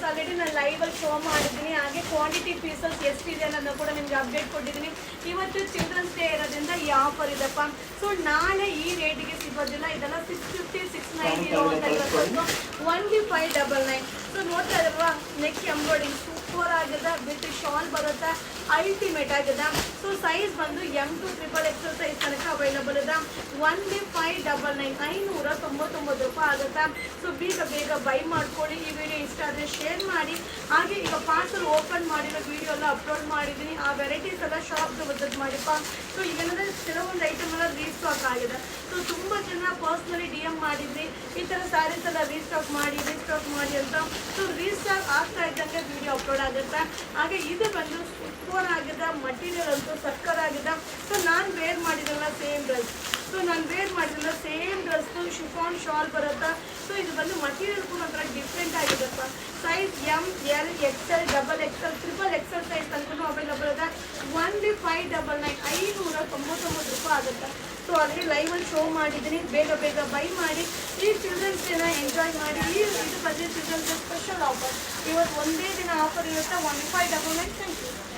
Already ನಾನು ಲೈವಲ್ಲಿ show ಮಾಡಿದ್ದೀನಿ. ಹಾಗೆ ಕ್ವಾಂಟಿಟಿ ಪೀಸಸ್ ಎಷ್ಟಿದೆ ಅನ್ನೋದನ್ನ ಕೂಡ ನಿಮ್ಗೆ ಅಪ್ಡೇಟ್ ಕೊಟ್ಟಿದ್ದೀನಿ. ಇವತ್ತು ಚಿಲ್ಡ್ರನ್ಸ್ ಡೇ ಇರೋದ್ರಿಂದ ಈ ಆಫರ್ ಇದೆಪ್ಪ. ಸೊ ನಾಳೆ ಈ ರೇಟಿಗೆ ಸಿಗೋದಿಲ್ಲ. ಇದೆಲ್ಲ 650 690 ಇರುವಂಥ ಇವತ್ತು ಓನ್ಲಿ 599. ಸೊ ನೋಡ್ತಾ ಇರಲ್ವಾ, ನೆಕ್ ಎಂಬ್ರಾಯ್ಡಿಂಗ್ ಸೂಪರ್ ಆಗಿದೆ, ವಿತ್ ಶಾಲ್ ಬರುತ್ತೆ, ಅಲ್ಟಿಮೇಟ್ ಆಗಿದೆ. ಸೊ ಸೈಜ್ ಬಂದು M2 XXL ಸೈಜ್ ತನಕ ಅವೈಲಬಲ್ ಇದೆ. ಓನ್ಲಿ 599, 599 ರೂಪಾಯಿ ಆಗುತ್ತೆ. ಸೊ ಬೇಗ ಬೈ ಮಾಡ್ಕೊಳ್ಳಿ. ಈ ವಿಡಿಯೋ ಇಷ್ಟ ಆದರೆ ಶೇರ್ ಮಾಡಿ. ಹಾಗೆ ಈಗ ಪಾರ್ಸಲ್ ಓಪನ್ ಮಾಡಿರೋ ವಿಡಿಯೋ ಎಲ್ಲ ಅಪ್ಲೋಡ್ ಮಾಡಿದ್ದೀನಿ. ಆ ವೆರೈಟೀಸ್ ಎಲ್ಲ ಶಾಪ್ಗೆ ವಿಸಿಟ್ ಮಾಡಿಪ್ಪ. ಸೊ ಈಗೇನಂದರೆ ಕೆಲವೊಂದು ಐಟಮ್ ಎಲ್ಲ ರೀಸ್ಟಾಕ್ ಆಗಿದೆ. ಸೊ ತುಂಬ ಜನ ಪರ್ಸ್ನಲಿ DM ಮಾಡಿದ್ರಿ, ಈ ಥರ ಸ್ಯಾರೀಸ್ ಎಲ್ಲ ರೀಸ್ಟಾಕ್ ಮಾಡಿ ಅಂತ. ಸೊ ರೀಸ್ಟಾಕ್ ಆಗ್ತಾ ಇದ್ದಂಗೆ ವಿಡಿಯೋ ಅಪ್ಲೋಡ್ ಆಗುತ್ತೆ. ಹಾಗೆ ಇದು ಬಂದು ಸೂಪರ್ ಆಗಿದೆ, ಮಟೀರಿಯಲ್ ಅಂತೂ ಸಕ್ಕರ್ ಆಗಿದೆ. ಸೊ ನಾನು ವೇರ್ ಮಾಡಿದ್ರಲ್ಲ ಸೇಮ್ ಡ್ರೆಸ್, ಶಿಫಾನ್ ಶಾಲ್ ಬರುತ್ತೆ. ಸೊ ಇದು ಬಂದು ಮಟೀರಿಯಲ್ ಕೂಡ ಒಂಥರ ಡಿಫ್ರೆಂಟ್ ಆಗಿದೆಪ್ಪ. Size M, L, XL, XXL, XXL size ತನಕ ಅವೈಲಬಲ್ ಇದೆ. ಓನ್ಲಿ 599, 599 ರೂಪಾಯಿ ಆಗುತ್ತೆ. ಸೊ ಆಲ್ರೆಡಿ ಲೈವಲ್ಲಿ ಶೋ ಮಾಡಿದ್ದೀನಿ. ಬೇಗ ಬೈ ಮಾಡಿ. ಈ ಚಿಲ್ಡ್ರನ್ಸ್ ಡೇನ ಎಂಜಾಯ್ ಮಾಡಿ. ಇದು ಬಂದು ಚಿಲ್ಡ್ರನ್ಸ್ ಡೇ ಸ್ಪೆಷಲ್ ಆಫರ್. ಇವತ್ತು ಒಂದೇ ದಿನ ಆಫರ್ ಇರುತ್ತೆ. 1599. Thank you.